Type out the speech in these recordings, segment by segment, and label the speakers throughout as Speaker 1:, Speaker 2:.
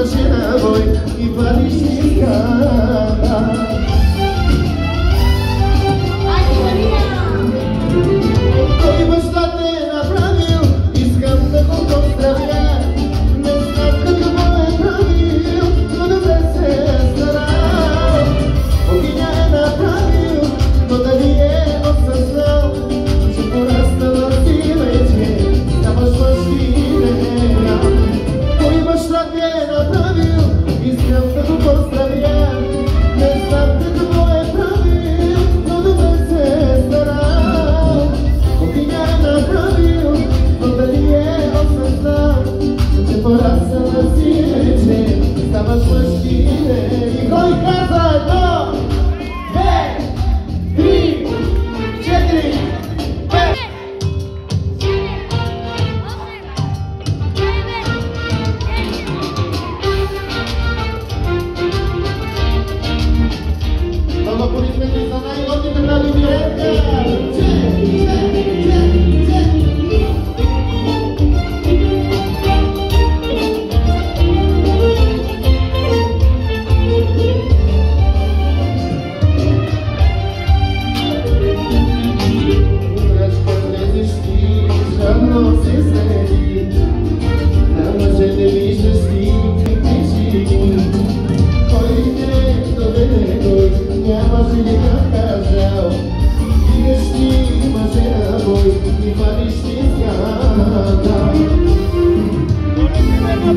Speaker 1: машина бой и парижская. Той баща те направил, искам да го поздравя. Не знам какво е правил, но добре се е старал. Богиня е направил, но дали е осъзнал, че пораснала си вече, ставаш мъжчина. Той баща те е направил, искам да го поздравя. Не знам какво е правил, но добре се е старал. Богиня е направил, но дали е осъзнал, че пораснала си вече, ставаш мъжчина. И кой каза едно, две, три, четири, пет. Много аплодисменти за най-годните млади директор!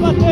Speaker 2: Bater